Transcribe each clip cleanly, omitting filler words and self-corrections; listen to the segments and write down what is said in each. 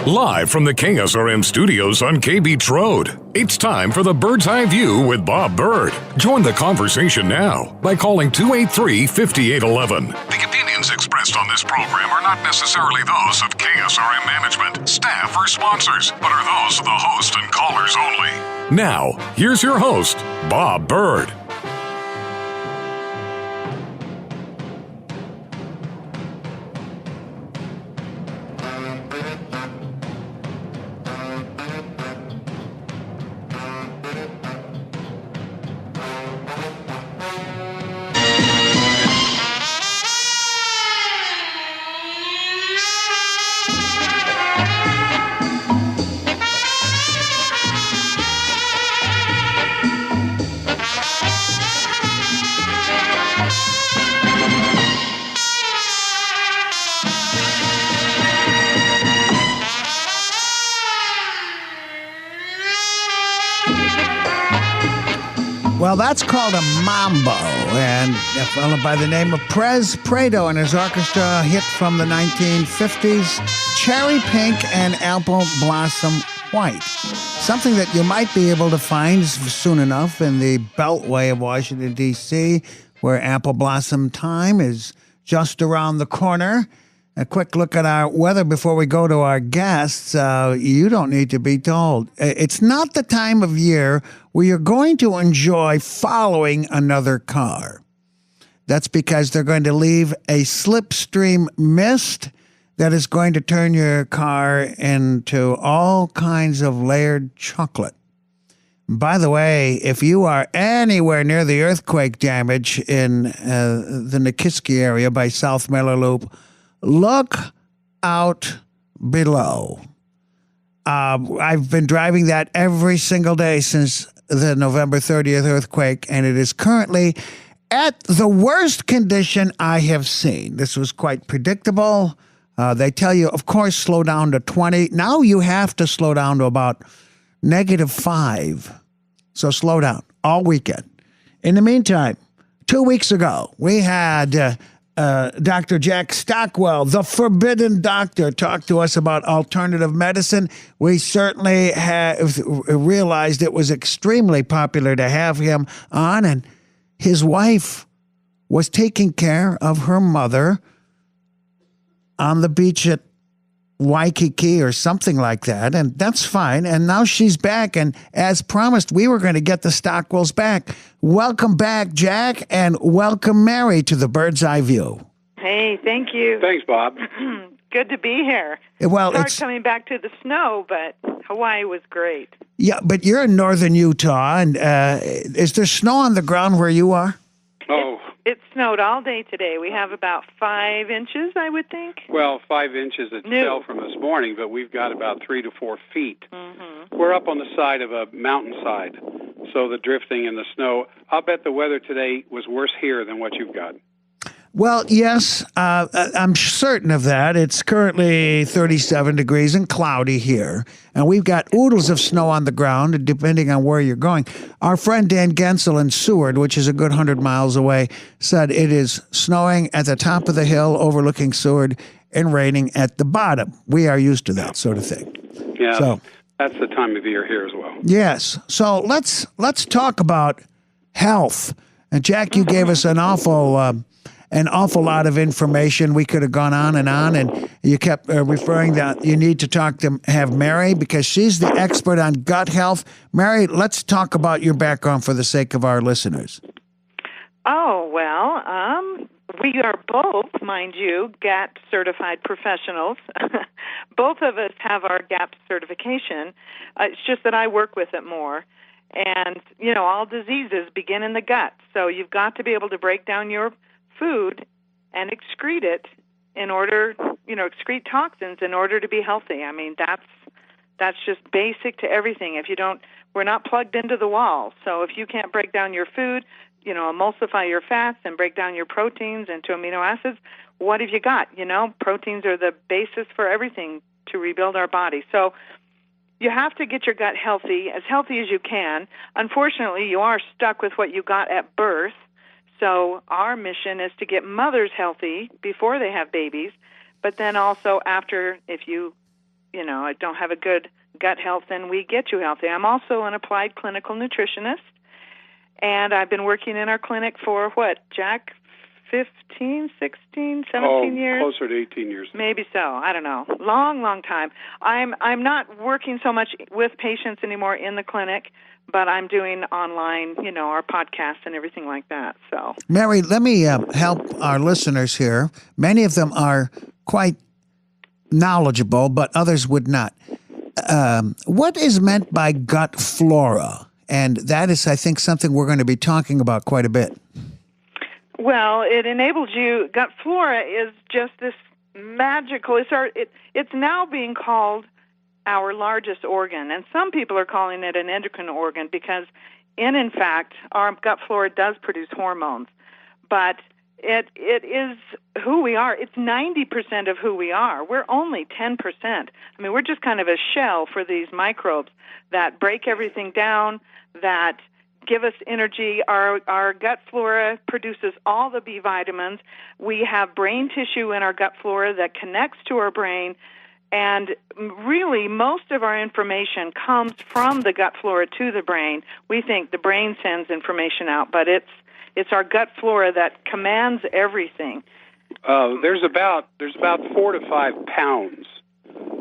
Live from the KSRM studios on KB Beach Road, it's time for the Bird's Eye View with Bob Bird. Join the conversation now by calling 283-5811. The opinions expressed on this program are not necessarily those of KSRM management, staff, or sponsors, but are those of the host and callers only. Now, here's your host, Bob Bird. Well, that's called a mambo, and a fellow by the name of Perez Prado and his orchestra hit from the 1950s, Cherry Pink and Apple Blossom White. Something that you might be able to find soon enough in the Beltway of Washington, D.C., where Apple Blossom time is just around the corner. A quick look at our weather before we go to our guests. You don't need to be told. It's not the time of year where you're going to enjoy following another car. That's because they're going to leave a slipstream mist that is going to turn your car into all kinds of layered chocolate. By the way, if you are anywhere near the earthquake damage in the Nikiski area by South Miller Loop, look out below. I've been driving that every single day since the November 30th earthquake, and it is currently at the worst condition I have seen. This was quite predictable. They tell you, of course, slow down to 20. Now you have to slow down to about -5. So slow down all weekend. In the meantime, 2 weeks ago, we had Dr. Jack Stockwell, the forbidden doctor, talked to us about alternative medicine. We certainly have realized it was extremely popular to have him on, and his wife was taking care of her mother on the beach at Waikiki or something like that, and that's fine. And now she's back, and as promised, we were going to get the Stockwells back. Welcome back, Jack, and welcome, Mary, to the Bird's Eye View. Hey, thank you. Thanks, Bob. Good to be here. Well, it's hard coming back to the snow, but Hawaii was great. Yeah, but you're in northern Utah, and is there snow on the ground where you are? Oh. It snowed all day today. We have about 5 inches, I would think. Well, 5 inches it fell from this morning, but we've got about 3 to 4 feet. Mm-hmm. We're up on the side of a mountainside, so the drifting and the snow, I'll bet the weather today was worse here than what you've got. Well, yes, I'm certain of that. It's currently 37 degrees and cloudy here, and we've got oodles of snow on the ground, depending on where you're going. Our friend Dan Gensel in Seward, which is a good 100 miles away, said it is snowing at the top of the hill overlooking Seward and raining at the bottom. We are used to that sort of thing. Yeah, so, that's the time of year here as well. Yes. So let's talk about health. And Jack, you gave us an awful lot of information. We could have gone on, and you kept referring that you need to have Mary because she's the expert on gut health. Mary, let's talk about your background for the sake of our listeners. Oh, well, we are both, mind you, GAP certified professionals. Both of us have our GAP certification. It's just that I work with it more. And, all diseases begin in the gut. So you've got to be able to break down your food and excrete it in order, excrete toxins in order to be healthy. I mean, that's just basic to everything. We're not plugged into the wall. So if you can't break down your food, emulsify your fats and break down your proteins into amino acids, what have you got? Proteins are the basis for everything to rebuild our body. So you have to get your gut healthy as you can. Unfortunately, you are stuck with what you got at birth. So our mission is to get mothers healthy before they have babies, but then also after, if you don't have a good gut health, then we get you healthy. I'm also an applied clinical nutritionist, and I've been working in our clinic for, Jack, 15, 16, 17 years? Closer to 18 years. Maybe so. I don't know. Long, long time. I'm not working so much with patients anymore in the clinic, but I'm doing online, our podcasts and everything like that. So, Mary, let me help our listeners here. Many of them are quite knowledgeable, but others would not. What is meant by gut flora? And that is, I think, something we're going to be talking about quite a bit. Well, it enables you. Gut flora is just this magical. It's now being called our largest organ, and some people are calling it an endocrine organ because, in fact, our gut flora does produce hormones, but it is who we are. It's 90% of who we are. We're only 10%. I mean, we're just kind of a shell for these microbes that break everything down, that give us energy. Our gut flora produces all the B vitamins. We have brain tissue in our gut flora that connects to our brain. And really, most of our information comes from the gut flora to the brain. We think the brain sends information out, but it's our gut flora that commands everything. There's about 4 to 5 pounds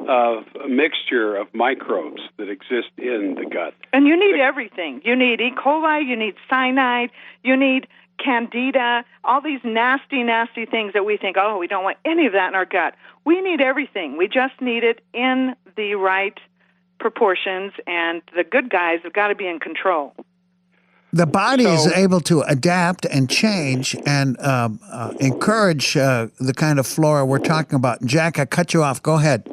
of a mixture of microbes that exist in the gut. And you need everything. You need E. coli, you need cyanide, you need candida, all these nasty, nasty things that we think, we don't want any of that in our gut. We need everything. We just need it in the right proportions, and the good guys have got to be in control. The body is able to adapt and change and encourage the kind of flora we're talking about. Jack, I cut you off. Go ahead.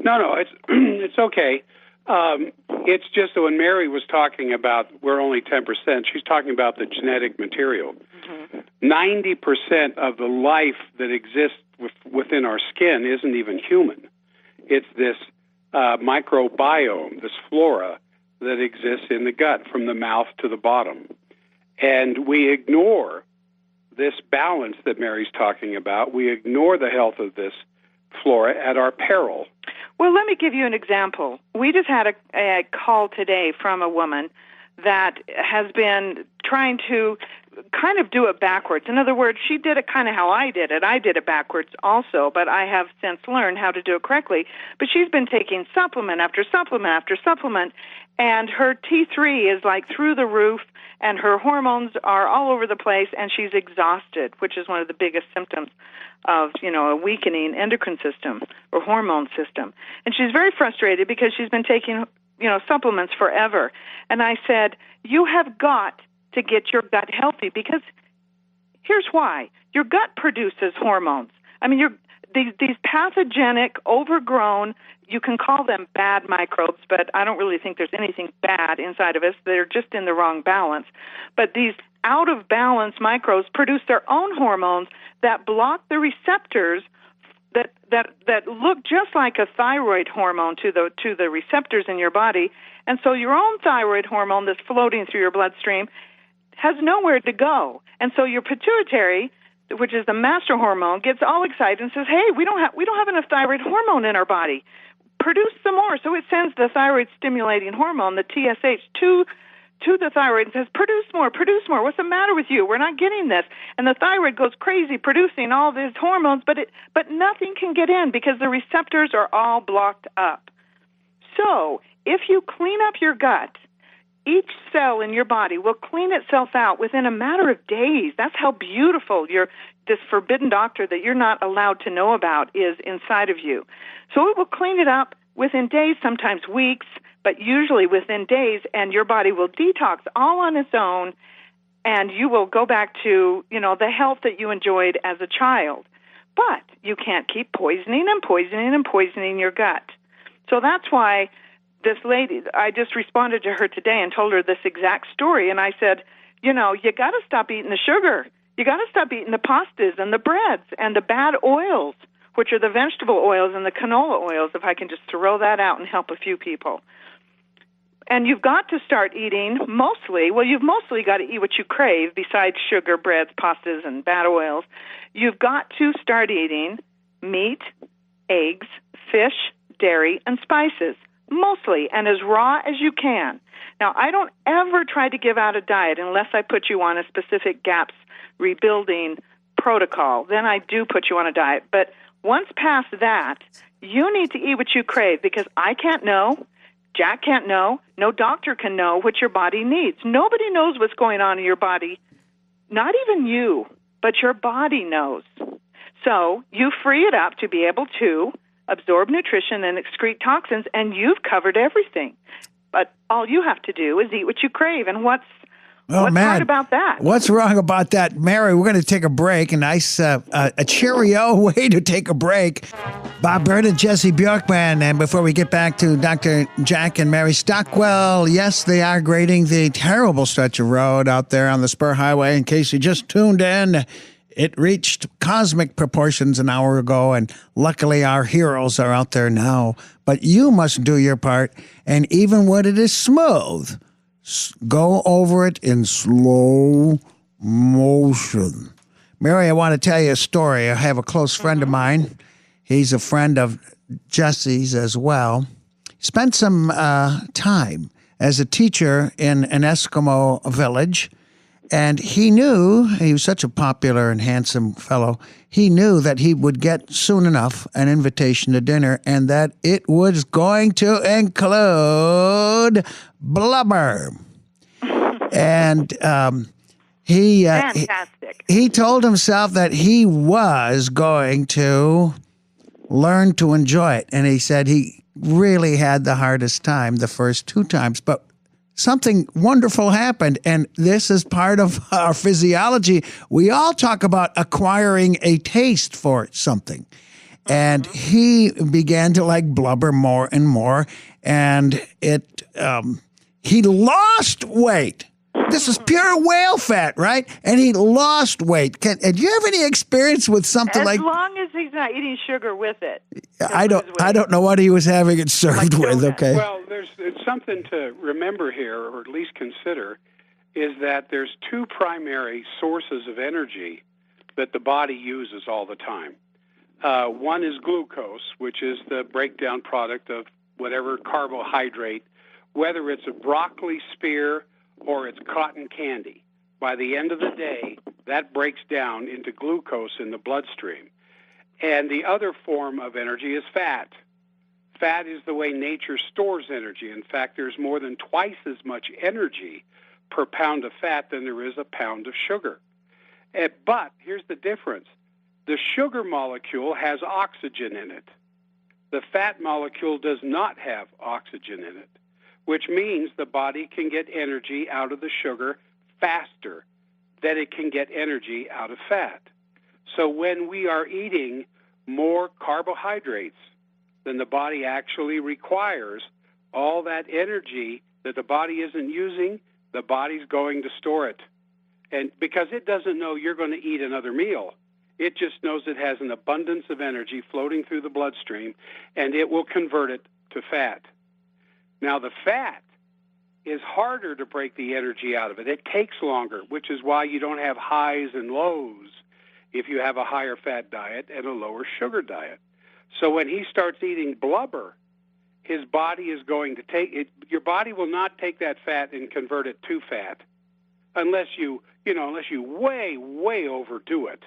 No, it's okay. It's just that when Mary was talking about we're only 10%, she's talking about the genetic material. 90% of the life that exists within our skin isn't even human. It's this microbiome, this flora that exists in the gut from the mouth to the bottom. And we ignore this balance that Mary's talking about. We ignore the health of this flora at our peril. Well, let me give you an example. We just had a call today from a woman that has been trying to kind of do it backwards. In other words, she did it kind of how I did it. I did it backwards also, but I have since learned how to do it correctly. But she's been taking supplement after supplement after supplement, and her T3 is like through the roof, and her hormones are all over the place, and she's exhausted, which is one of the biggest symptoms of, a weakening endocrine system or hormone system. And she's very frustrated because she's been taking, supplements forever. And I said, you have got to get your gut healthy, because here's why. Your gut produces hormones. I mean, these pathogenic, overgrown, you can call them bad microbes, but I don't really think there's anything bad inside of us. They're just in the wrong balance. But these out-of-balance microbes produce their own hormones that block the receptors that look just like a thyroid hormone to the receptors in your body. And so your own thyroid hormone that's floating through your bloodstream has nowhere to go. And so your pituitary, which is the master hormone, gets all excited and says, "Hey, we don't have enough thyroid hormone in our body. Produce some more." So it sends the thyroid stimulating hormone, the TSH, to the thyroid and says, produce more. What's the matter with you? We're not getting this. And the thyroid goes crazy producing all these hormones, but nothing can get in because the receptors are all blocked up. So if you clean up your gut, each cell in your body will clean itself out within a matter of days. That's how beautiful this forbidden doctor that you're not allowed to know about is inside of you. So it will clean it up within days, sometimes weeks, but usually within days, and your body will detox all on its own, and you will go back to, the health that you enjoyed as a child. But you can't keep poisoning your gut. So that's why this lady, I just responded to her today and told her this exact story, and I said, you got to stop eating the sugar. You got to stop eating the pastas and the breads and the bad oils, which are the vegetable oils and the canola oils, if I can just throw that out and help a few people. And you've got to start eating you've mostly got to eat what you crave besides sugar, breads, pastas, and bad oils. You've got to start eating meat, eggs, fish, dairy, and spices, mostly, and as raw as you can. Now, I don't ever try to give out a diet unless I put you on a specific GAPS rebuilding protocol. Then I do put you on a diet. But once past that, you need to eat what you crave, because I can't know, Jack can't know, no doctor can know what your body needs. Nobody knows what's going on in your body, not even you, but your body knows. So you free it up to be able to absorb nutrition and excrete toxins, and you've covered everything. But all you have to do is eat what you crave. And what's hard about that? What's wrong about that? Mary, we're going to take a break. A nice, a cheerio way to take a break. Bob Byrd and Jesse Bjorkman. And before we get back to Dr. Jack and Mary Stockwell, yes, they are grading the terrible stretch of road out there on the Spur Highway. In case you just tuned in, it reached cosmic proportions an hour ago, and luckily our heroes are out there now. But you must do your part, and even when it is smooth, go over it in slow motion. Mary, I want to tell you a story. I have a close friend of mine. He's a friend of Jesse's as well. Spent some time as a teacher in an Eskimo village. And he knew, he was such a popular and handsome fellow, he knew that he would get soon enough an invitation to dinner, and that it was going to include blubber. And Fantastic. he told himself that he was going to learn to enjoy it. And he said he really had the hardest time the first 2 times, but something wonderful happened, and this is part of our physiology. We all talk about acquiring a taste for something, and he began to like blubber more and more, and he lost weight. This is pure whale fat, right? And he lost weight. Do you have any experience with something as like? As long as he's not eating sugar with it. I don't know what he was having it served with. Okay. Well, it's something to remember here, or at least consider, is that there's 2 primary sources of energy that the body uses all the time. One is glucose, which is the breakdown product of whatever carbohydrate, whether it's a broccoli spear or it's cotton candy. By the end of the day, that breaks down into glucose in the bloodstream. And the other form of energy is fat. Fat is the way nature stores energy. In fact, there's more than twice as much energy per pound of fat than there is a pound of sugar. But here's the difference. The sugar molecule has oxygen in it. The fat molecule does not have oxygen in it, which means the body can get energy out of the sugar faster than it can get energy out of fat. So when we are eating more carbohydrates than the body actually requires, all that energy that the body isn't using, the body's going to store it. And because it doesn't know you're going to eat another meal, it just knows it has an abundance of energy floating through the bloodstream, and it will convert it to fat. Now, the fat is harder to break the energy out of it. It takes longer, which is why you don't have highs and lows if you have a higher fat diet and a lower sugar diet. So when he starts eating blubber, his body is going to take it. Your body will not take that fat and convert it to fat unless you way overdo it.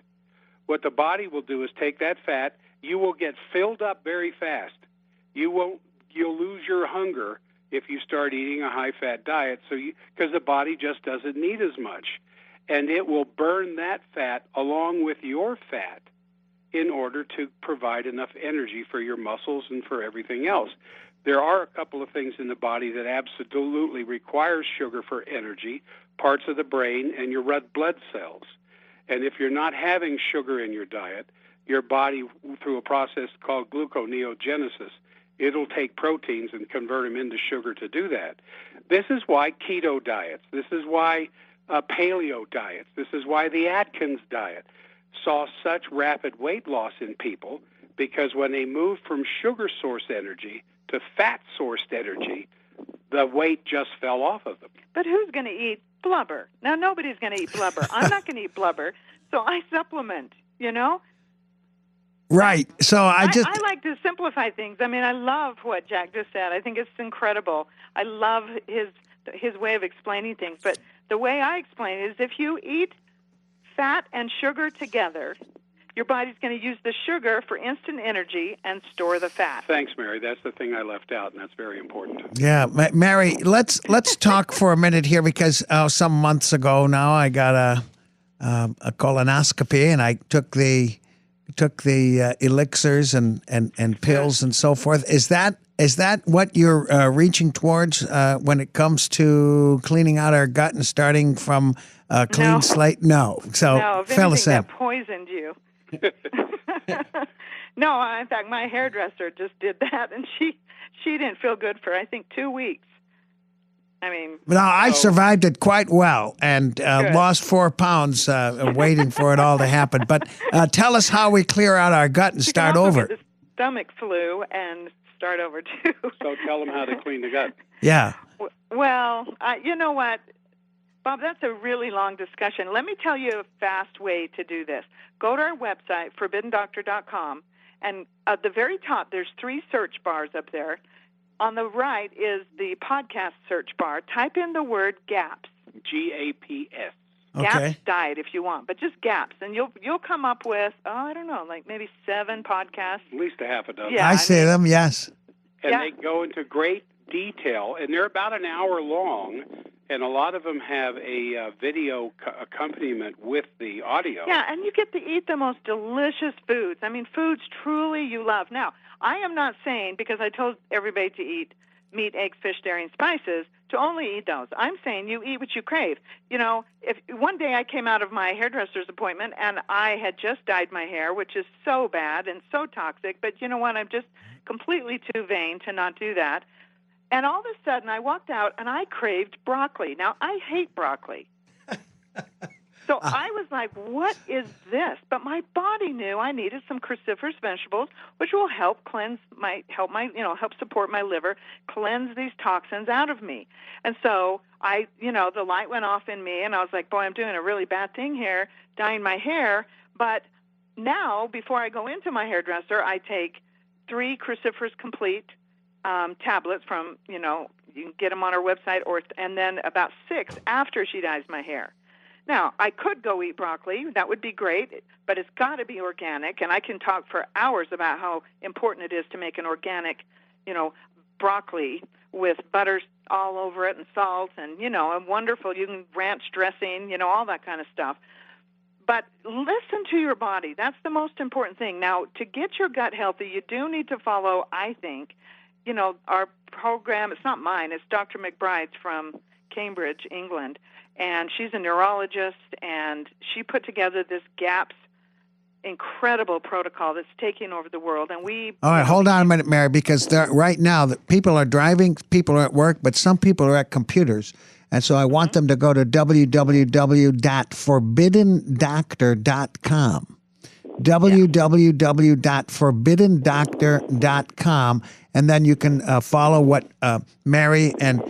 What the body will do is take that fat. You will get filled up very fast. You'll lose your hunger if you start eating a high-fat diet, because the body just doesn't need as much. And it will burn that fat along with your fat in order to provide enough energy for your muscles and for everything else. There are a couple of things in the body that absolutely require sugar for energy, parts of the brain and your red blood cells. And if you're not having sugar in your diet, your body, through a process called gluconeogenesis, it'll take proteins and convert them into sugar to do that. This is why keto diets, this is why paleo diets, this is why the Atkins diet saw such rapid weight loss in people, because when they moved from sugar source energy to fat sourced energy, the weight just fell off of them. But who's going to eat blubber? Now, nobody's going to eat blubber. I'm not going to eat blubber, so I supplement, Right. So I like to simplify things. I mean, I love what Jack just said. I think it's incredible. I love his way of explaining things. But the way I explain it is if you eat fat and sugar together, your body's going to use the sugar for instant energy and store the fat. Thanks, Mary. That's the thing I left out, and that's very important. Yeah, Mary, let's talk for a minute here because some months ago now I got a colonoscopy and I took the elixirs and pills and so forth. Is that what you're reaching towards when it comes to cleaning out our gut and starting from a clean slate? No. So if fill us anything, in. that poisoned you. No, in fact, my hairdresser just did that, and she didn't feel good for, I think, 2 weeks. I mean... No, I survived it quite well and lost 4 pounds waiting for it all to happen. But tell us how we clear out our gut and start over. Get the stomach flu and start over, too. So tell them how to clean the gut. Yeah. Well, you know what, Bob, that's a really long discussion. Let me tell you a fast way to do this. Go to our website, ForbiddenDoctor.com, and at the very top, there's 3 search bars up there. On the right is the podcast search bar. Type in the word GAPS. GAPS. Okay. GAPS diet if you want, but just GAPS, and you'll come up with I don't know, like maybe 7 podcasts. At least a half a dozen. Yeah, I see them. Yes. And they go into great detail, and they're about an hour long, and a lot of them have a video accompaniment with the audio. Yeah, and you get to eat the most delicious foods. I mean, foods truly you love. Now, I am not saying, because I told everybody to eat meat, eggs, fish, dairy, and spices, to only eat those. I'm saying you eat what you crave. You know, if one day I came out of my hairdresser's appointment and I had just dyed my hair, which is so bad and so toxic, but you know what? I'm just completely too vain to not do that. And all of a sudden, I walked out and I craved broccoli. Now, I hate broccoli. So I was like, what is this? But my body knew I needed some cruciferous vegetables, which will help help support my liver, cleanse these toxins out of me. And so the light went off in me, and I was like, boy, I'm doing a really bad thing here, dyeing my hair. But now, before I go into my hairdresser, I take 3 Cruciferous Complete tablets from, you can get them on our website, and then about 6 after she dyes my hair. Now, I could go eat broccoli. That would be great, but it's got to be organic, and I can talk for hours about how important it is to make an organic, broccoli with butter all over it and salt and, and wonderful. You can ranch dressing, all that kind of stuff. But listen to your body. That's the most important thing. Now, to get your gut healthy, you do need to follow, I think, our program. It's not mine. It's Dr. McBride's from Cambridge, England, and she's a neurologist, and she put together this GAPS incredible protocol that's taking over the world. And all right, hold on a minute, Mary, because right now people are driving, people are at work, but some people are at computers. And so I want them to go to www.forbiddendoctor.com. www.forbiddendoctor.com, and then you can follow what Mary and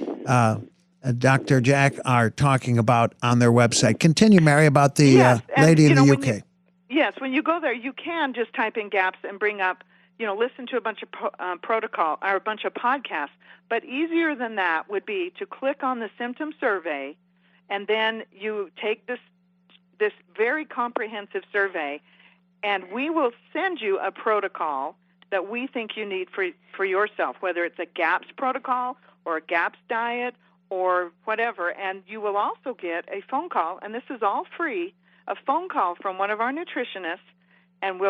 Dr. Jack are talking about on their website. Continue, Mary, about the lady in the UK. When you go there, you can just type in GAPS and bring up, listen to a bunch of protocol or a bunch of podcasts. But easier than that would be to click on the symptom survey, and then you take this very comprehensive survey, and we will send you a protocol that we think you need for yourself, whether it's a GAPS protocol or a GAPS diet or whatever. And you will also get a phone call, and this is all free, a phone call from one of our nutritionists, and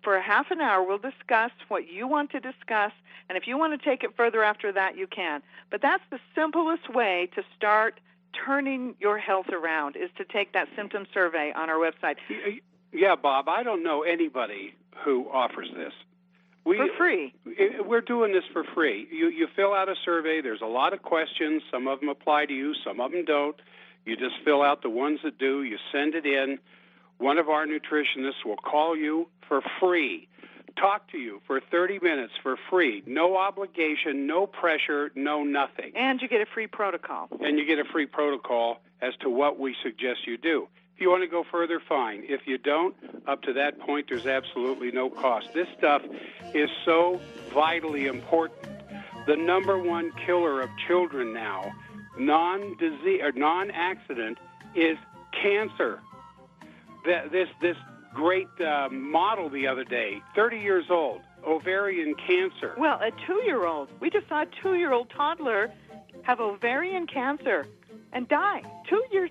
for half an hour, we'll discuss what you want to discuss, and if you want to take it further after that, you can. But that's the simplest way to start turning your health around, is to take that symptom survey on our website. Yeah, Bob, I don't know anybody who offers this. For free. We're doing this for free. You fill out a survey. There's a lot of questions. Some of them apply to you. Some of them don't. You just fill out the ones that do. You send it in. One of our nutritionists will call you for free, talk to you for 30 minutes for free. No obligation, no pressure, no nothing. And you get a free protocol. And you get a free protocol as to what we suggest you do. If you want to go further, fine. If you don't, up to that point, there's absolutely no cost. This stuff is so vitally important. The number one killer of children now, non-disease or non-accident, is cancer. This great model the other day, 30 years old, ovarian cancer. Well, a 2-year-old. We just saw a 2-year-old toddler have ovarian cancer and die. 2 years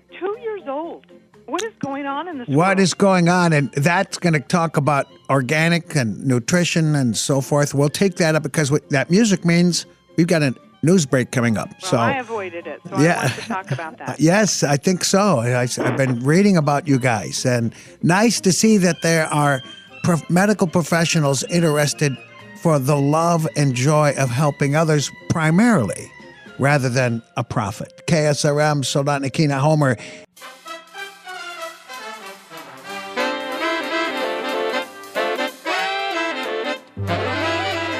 old. What is going on in this world? What is going on? And that's going to talk about organic and nutrition and so forth. We'll take that up because what that music means we've got a news break coming up. Well, so I avoided it, so I want to talk about that. Yes, I think so. I've been reading about you guys, and nice to see that there are medical professionals interested for the love and joy of helping others primarily, rather than a profit. KSRM, Soldotna Kina Homer.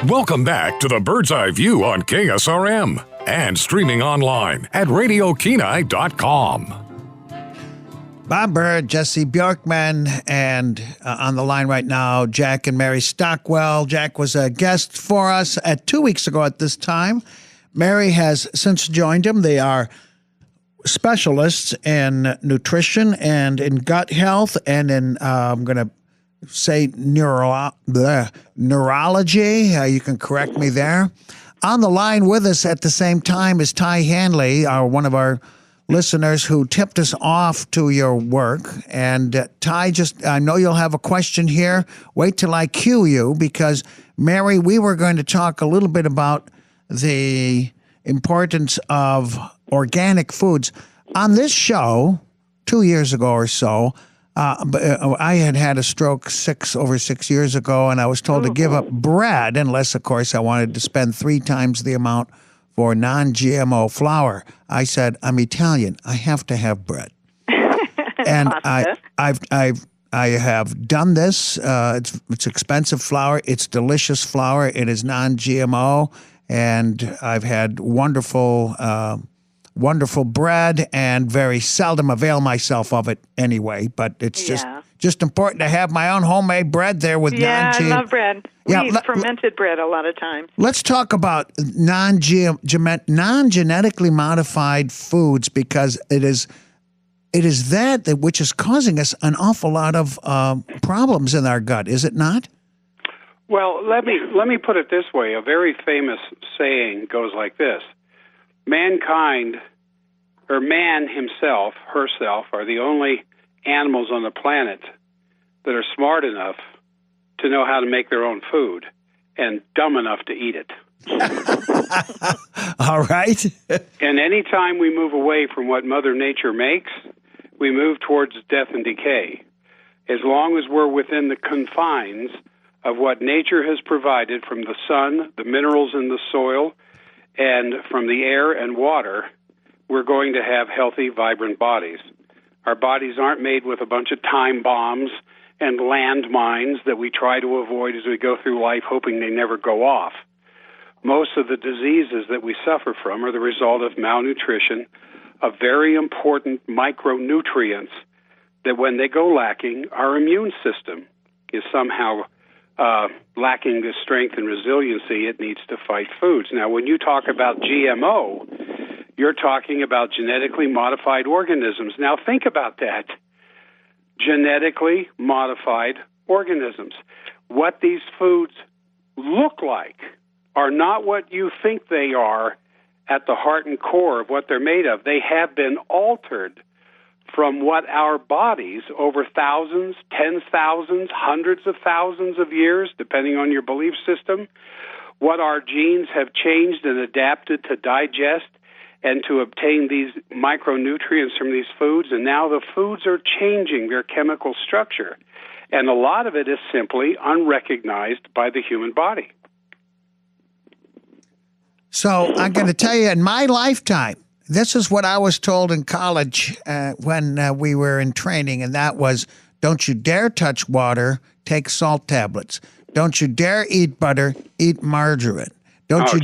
Welcome back to the Bird's Eye View on KSRM and streaming online at RadioKenai.com. Bob Bird, Jesse Bjorkman, and on the line right now, Jack and Mary Stockwell. Jack was a guest for us 2 weeks ago at this time. Mary has since joined him. They are specialists in nutrition and in gut health and in, I'm going to say neurology. You can correct me there. On the line with us at the same time is Ty Hanley, one of our listeners who tipped us off to your work. And Ty, I know you'll have a question here. Wait till I cue you because, Mary, we were going to talk a little bit about the importance of organic foods. On this show, 2 years ago or so, I had a stroke over 6 years ago, and I was told to give up bread unless, of course, I wanted to spend 3 times the amount for non-GMO flour. I said, I'm Italian. I have to have bread. And I have done this. It's expensive flour. It's delicious flour. It is non-GMO, and I've had wonderful bread, and very seldom avail myself of it anyway. But it's just important to have my own homemade bread there with non-GMO. I love bread. We eat fermented bread a lot of times. Let's talk about non-genetically modified foods because it is that which is causing us an awful lot of problems in our gut, is it not? Well, let me put it this way. A very famous saying goes like this. Mankind, or man himself, herself, are the only animals on the planet that are smart enough to know how to make their own food and dumb enough to eat it. All right. And any time we move away from what Mother Nature makes, we move towards death and decay. As long as we're within the confines of what nature has provided from the sun, the minerals in the soil, and from the air and water, we're going to have healthy, vibrant bodies. Our bodies aren't made with a bunch of time bombs and landmines that we try to avoid as we go through life, hoping they never go off. Most of the diseases that we suffer from are the result of malnutrition of very important micronutrients that when they go lacking, our immune system is somehow lacking the strength and resiliency it needs to fight foods. Now, when you talk about GMO, you're talking about genetically modified organisms. Now, think about that. Genetically modified organisms. What these foods look like are not what you think they are at the heart and core of what they're made of. They have been altered from what our bodies over thousands, tens of thousands, hundreds of thousands of years, depending on your belief system, what our genes have changed and adapted to digest and to obtain these micronutrients from these foods. And now the foods are changing their chemical structure. And a lot of it is simply unrecognized by the human body. So I'm going to tell you, in my lifetime, this is what I was told in college when we were in training, and that was, don't you dare touch water, take salt tablets. Don't you dare eat butter, eat margarine. Don't you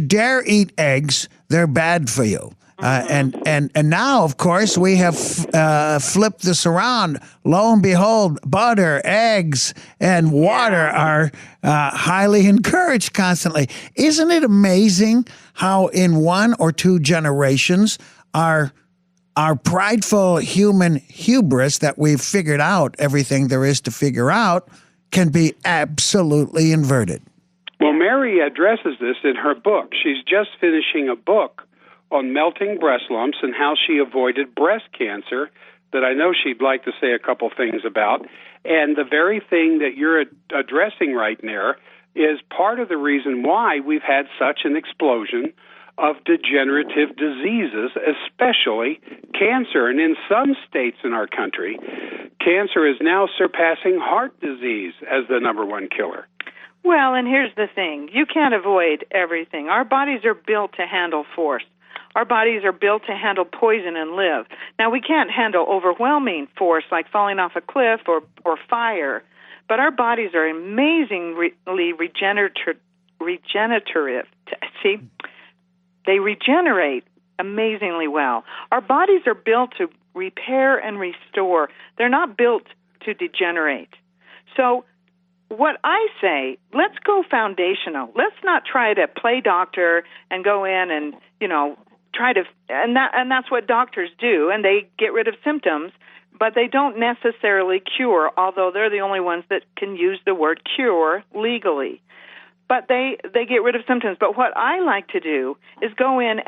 dare eat eggs, they're bad for you. And now, of course, we have flipped this around. Lo and behold, butter, eggs, and water are highly encouraged constantly. Isn't it amazing how in 1 or 2 generations our prideful human hubris that we've figured out everything there is to figure out can be absolutely inverted? Well, Mary addresses this in her book. She's just finishing a book on melting breast lumps and how she avoided breast cancer that I know she'd like to say a couple things about. And the very thing that you're addressing right there is part of the reason why we've had such an explosion of degenerative diseases, especially cancer. And in some states in our country, cancer is now surpassing heart disease as the number 1 killer. Well, and here's the thing. You can't avoid everything. Our bodies are built to handle force. Our bodies are built to handle poison and live. Now, we can't handle overwhelming force like falling off a cliff or fire, but our bodies are amazingly regenerative. See, they regenerate amazingly well. Our bodies are built to repair and restore. They're not built to degenerate. So what I say, let's go foundational. Let's not try to play doctor and go in and, try to, and that's what doctors do, and they get rid of symptoms, but they don't necessarily cure, although they're the only ones that can use the word cure legally. But they get rid of symptoms. But what I like to do is go in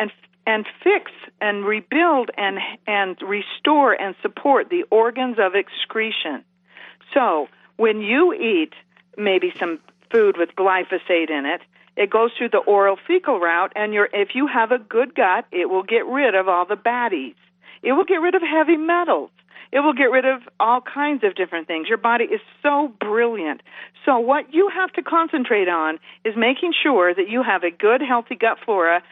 and fix and rebuild and restore and support the organs of excretion. So when you eat maybe some food with glyphosate in it, it goes through the oral fecal route, and if you have a good gut, it will get rid of all the baddies. It will get rid of heavy metals. It will get rid of all kinds of different things. Your body is so brilliant. So what you have to concentrate on is making sure that you have a good, healthy gut flora,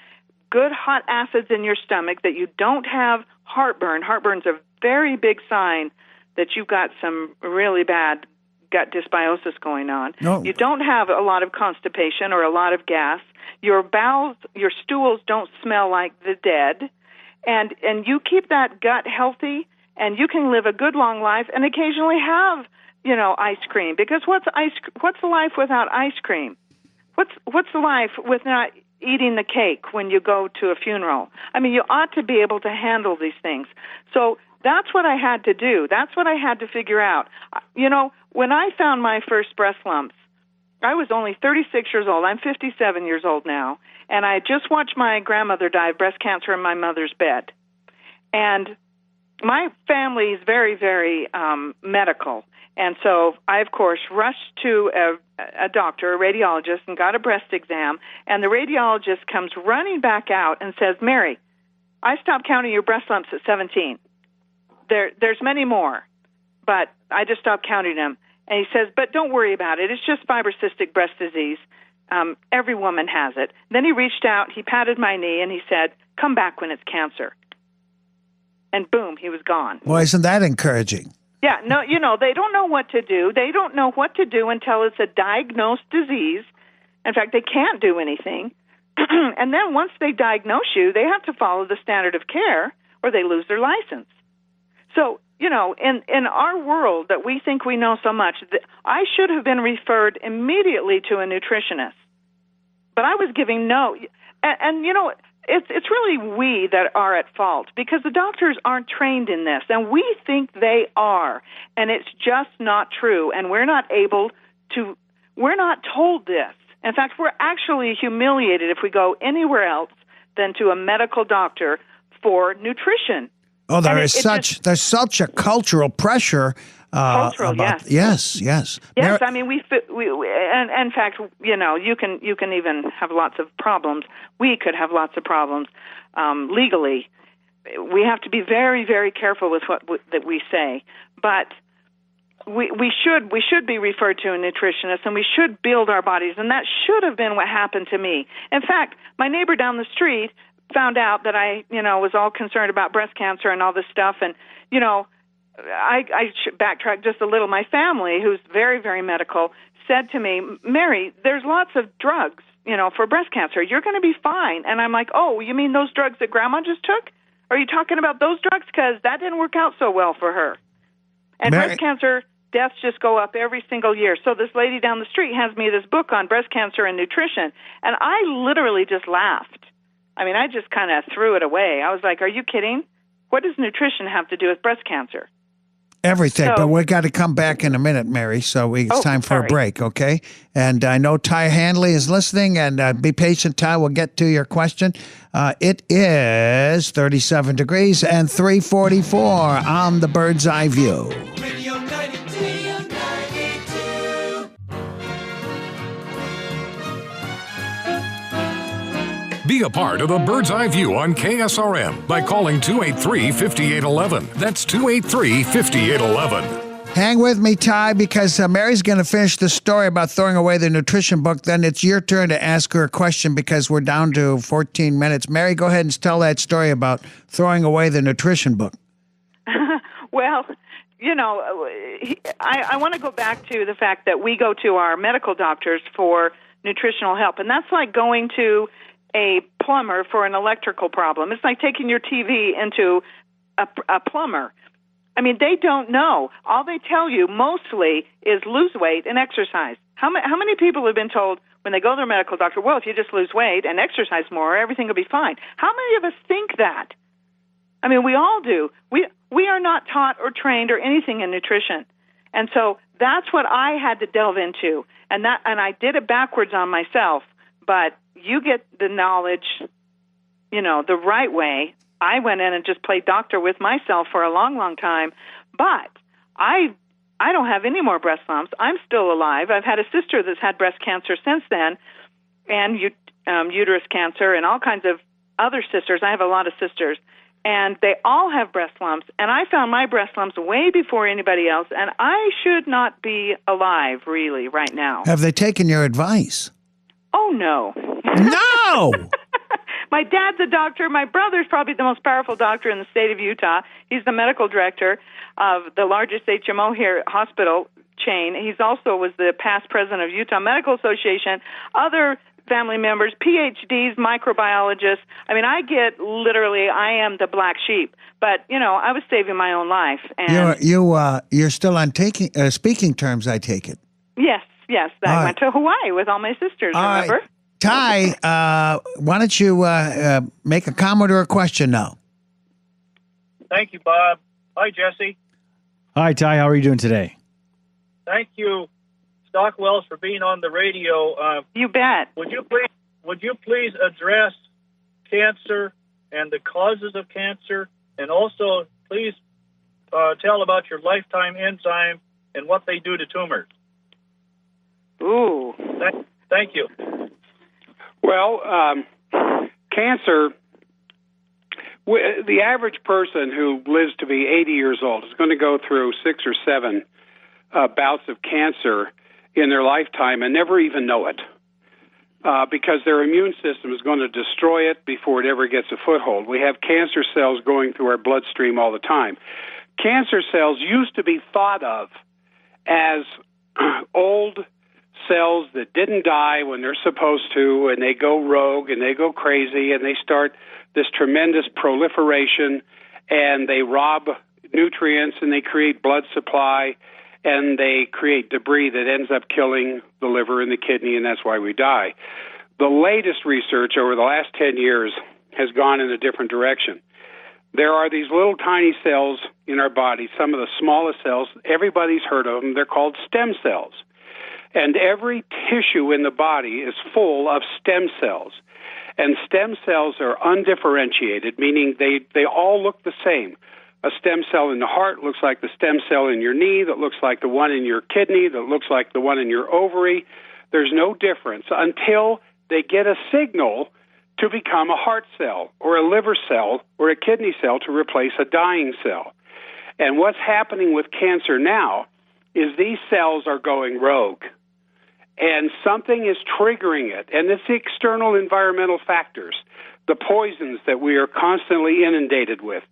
good hot acids in your stomach, that you don't have heartburn. Heartburn's a very big sign that you've got some really bad gut dysbiosis going on. No. You don't have a lot of constipation or a lot of gas. Your bowels, your stools don't smell like the dead. And you keep that gut healthy, and you can live a good long life and occasionally have, ice cream. Because what's the life without ice cream? What's the life with not eating the cake when you go to a funeral? I mean, you ought to be able to handle these things. So that's what I had to do. That's what I had to figure out. When I found my first breast lumps, I was only 36 years old. I'm 57 years old now. And I just watched my grandmother die of breast cancer in my mother's bed. And my family is very, very medical. And so I, of course, rushed to a doctor, a radiologist, and got a breast exam. And the radiologist comes running back out and says, Mary, I stopped counting your breast lumps at 17. There's many more, but I just stopped counting them. And he says, but don't worry about it. It's just fibrocystic breast disease. Every woman has it. Then he reached out, he patted my knee, and he said, come back when it's cancer. And boom, he was gone. Well, isn't that encouraging? Yeah, no, they don't know what to do. They don't know what to do until it's a diagnosed disease. In fact, they can't do anything. And then once they diagnose you, they have to follow the standard of care or they lose their license. So, in our world that we think we know so much, I should have been referred immediately to a nutritionist. But I was giving no. And it's really we that are at fault because the doctors aren't trained in this, and we think they are. And it's just not true, and we're not told this. In fact, we're actually humiliated if we go anywhere else than to a medical doctor for nutrition. Oh, there's such a cultural pressure. Yes. Yes, I mean we and in fact, you can even have lots of problems. We could have lots of problems legally. We have to be very, very careful with that we say, but we should be referred to a nutritionist, and we should build our bodies, and that should have been what happened to me. In fact, my neighbor down the street found out that I, was all concerned about breast cancer and all this stuff. And, I should backtrack just a little. My family, who's very, very medical, said to me, Mary, there's lots of drugs for breast cancer. You're going to be fine. And I'm like, oh, you mean those drugs that Grandma just took? Are you talking about those drugs? Because that didn't work out so well for her. And breast cancer deaths just go up every single year. So this lady down the street hands me this book on breast cancer and nutrition, and I literally just laughed. I mean, I just kind of threw it away. I was like, are you kidding? What does nutrition have to do with breast cancer? Everything, but we got to come back in a minute, Mary, so it's time for a break, okay? And I know Ty Handley is listening, and be patient, Ty. We'll get to your question. It is 37 degrees and 344 on the Bird's Eye View. Radio 92. Be a part of the Bird's Eye View on KSRM by calling 283-5811. That's 283-5811. Hang with me, Ty, because Mary's going to finish the story about throwing away the nutrition book. Then it's your turn to ask her a question because we're down to 14 minutes. Mary, go ahead and tell that story about throwing away the nutrition book. Well, I want to go back to the fact that we go to our medical doctors for nutritional help, and that's like going to a plumber for an electrical problem. It's like taking your TV into a plumber. I mean, they don't know. All they tell you mostly is lose weight and exercise. How many people have been told when they go to their medical doctor, well, if you just lose weight and exercise more, everything will be fine? How many of us think that? I mean, we all do. We are not taught or trained or anything in nutrition. And so that's what I had to delve into. And I did it backwards on myself. But you get the knowledge, the right way. I went in and just played doctor with myself for a long, long time. But I don't have any more breast lumps. I'm still alive. I've had a sister that's had breast cancer since then, and uterus cancer, and all kinds of other sisters. I have a lot of sisters, and they all have breast lumps. And I found my breast lumps way before anybody else, and I should not be alive, really, right now. Have they taken your advice? Oh, no. No! My dad's a doctor. My brother's probably the most powerful doctor in the state of Utah. He's the medical director of the largest HMO here, hospital chain. He's also was the past president of Utah Medical Association. Other family members, PhDs, microbiologists. I mean, I am the black sheep. But, I was saving my own life. And you're still on speaking terms, I take it. Yes. I went to Hawaii with all my sisters, remember? Right. Ty, why don't you make a comment or a question now? Thank you, Bob. Hi, Jesse. Hi, Ty. How are you doing today? Thank you, Stockwells, for being on the radio. You bet. Would you please address cancer and the causes of cancer, and also please tell about your lifetime enzyme and what they do to tumors? Ooh. Thank you. Well, cancer, the average person who lives to be 80 years old is going to go through 6 or 7 bouts of cancer in their lifetime and never even know it because their immune system is going to destroy it before it ever gets a foothold. We have cancer cells going through our bloodstream all the time. Cancer cells used to be thought of as old cells that didn't die when they're supposed to, and they go rogue and they go crazy and they start this tremendous proliferation and they rob nutrients and they create blood supply and they create debris that ends up killing the liver and the kidney, and that's why we die. The latest research over the last 10 years has gone in a different direction. There are these little tiny cells in our body, some of the smallest cells. Everybody's heard of them. They're called stem cells. And every tissue in the body is full of stem cells. And stem cells are undifferentiated, meaning they all look the same. A stem cell in the heart looks like the stem cell in your knee, that looks like the one in your kidney, that looks like the one in your ovary. There's no difference until they get a signal to become a heart cell or a liver cell or a kidney cell to replace a dying cell. And what's happening with cancer now is these cells are going rogue. And something is triggering it, and it's the external environmental factors, the poisons that we are constantly inundated with,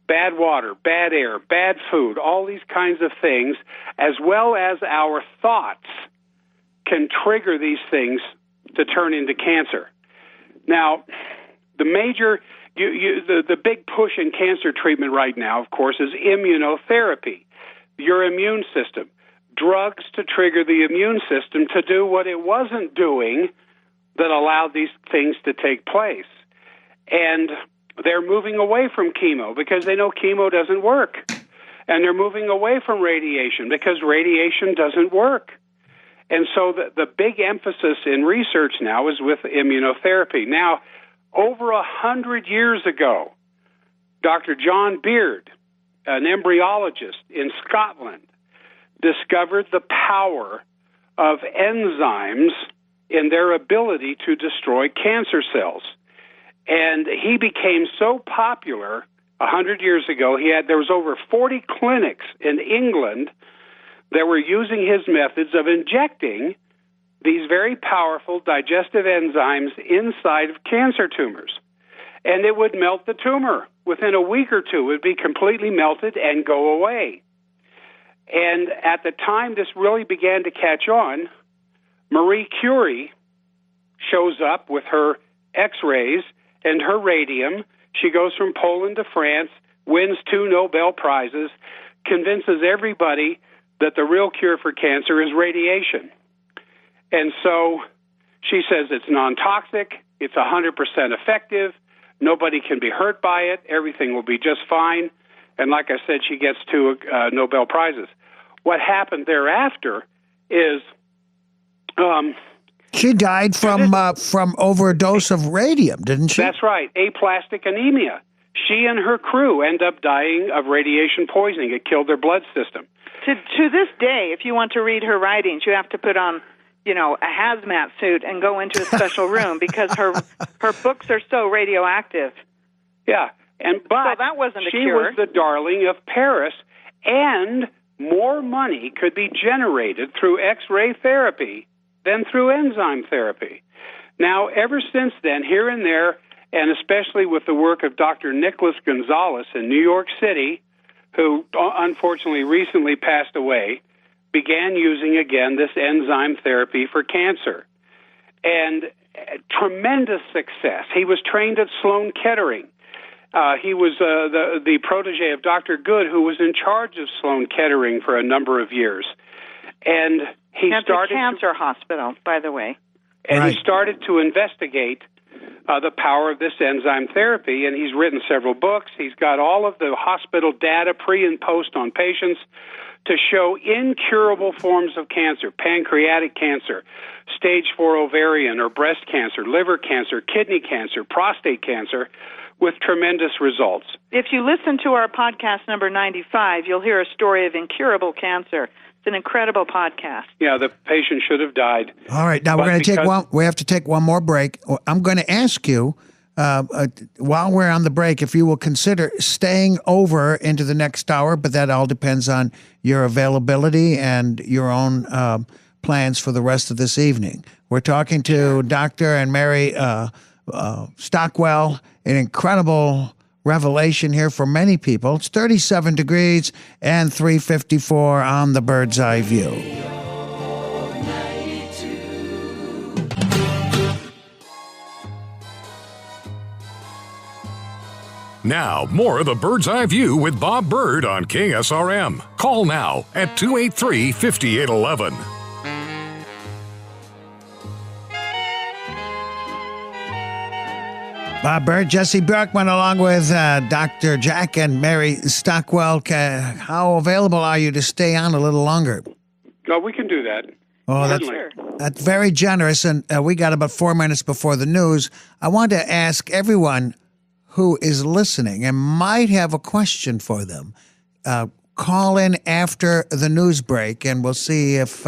bad water, bad air, bad food, all these kinds of things, as well as our thoughts can trigger these things to turn into cancer. Now, the major, the big push in cancer treatment right now, of course, is immunotherapy, your immune system. Drugs to trigger the immune system to do what it wasn't doing that allowed these things to take place. And they're moving away from chemo because they know chemo doesn't work. And they're moving away from radiation because radiation doesn't work. And so the big emphasis in research now is with immunotherapy. Now, over 100 years ago, Dr. John Beard, an embryologist in Scotland, discovered the power of enzymes in their ability to destroy cancer cells. And he became so popular 100 years ago, there was over 40 clinics in England that were using his methods of injecting these very powerful digestive enzymes inside of cancer tumors. And it would melt the tumor. Within a week or two, it would be completely melted and go away. And at the time this really began to catch on, Marie Curie shows up with her X-rays and her radium. She goes from Poland to France, wins 2 Nobel Prizes, convinces everybody that the real cure for cancer is radiation. And so she says it's non-toxic, it's 100% effective, nobody can be hurt by it, everything will be just fine. And like I said, she gets 2 Nobel Prizes. What happened thereafter is... she died from overdose of radium, didn't she? That's right, aplastic anemia. She and her crew end up dying of radiation poisoning. It killed their blood system. To this day, if you want to read her writings, you have to put on, a hazmat suit and go into a special room because her books are so radioactive. Yeah, but so that wasn't a she cure. was the darling of Paris, and more money could be generated through X-ray therapy than through enzyme therapy. Now, ever since then, here and there, and especially with the work of Dr. Nicholas Gonzalez in New York City, who unfortunately recently passed away, began using again this enzyme therapy for cancer. And tremendous success. He was trained at Sloan Kettering. He was the protege of Dr. Good, who was in charge of Sloan Kettering for a number of years. And he started... Cancer Hospital, by the way. And Right. he started to investigate the power of this enzyme therapy, and he's written several books. He's got all of the hospital data pre and post on patients to show incurable forms of cancer, pancreatic cancer, stage 4 ovarian or breast cancer, liver cancer, kidney cancer, prostate cancer, with tremendous results. If you listen to our podcast number 95, you'll hear a story of incurable cancer. It's an incredible podcast. Yeah, the patient should have died. All right, now we're going to take one. We have to take one more break. I'm going to ask you, while we're on the break, if you will consider staying over into the next hour, but that all depends on your availability and your own plans for the rest of this evening. We're talking to Dr. and Mary Stockwell, an incredible revelation here for many people. It's 37 degrees and 354 on the Bird's Eye View. Now, more of the Bird's Eye View with Bob Bird on KSRM. Call now at 283-5811. Bob Bird, Jesse Bjorkman, along with Dr. Jack and Mary Stockwell. How available are you to stay on a little longer? No, we can do that. Oh, that's very generous, and we got about 4 minutes before the news. I want to ask everyone who is listening and might have a question for them, call in after the news break, and we'll see if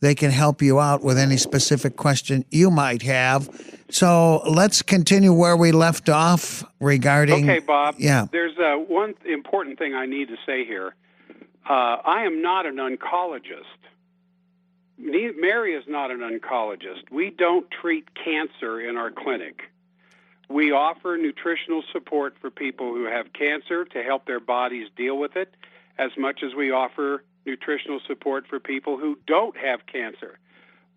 they can help you out with any specific question you might have. So let's continue where we left off regarding... Okay, Bob. Yeah. There's one important thing I need to say here. I am not an oncologist. Mary is not an oncologist. We don't treat cancer in our clinic. We offer nutritional support for people who have cancer to help their bodies deal with it, as much as we offer nutritional support for people who don't have cancer.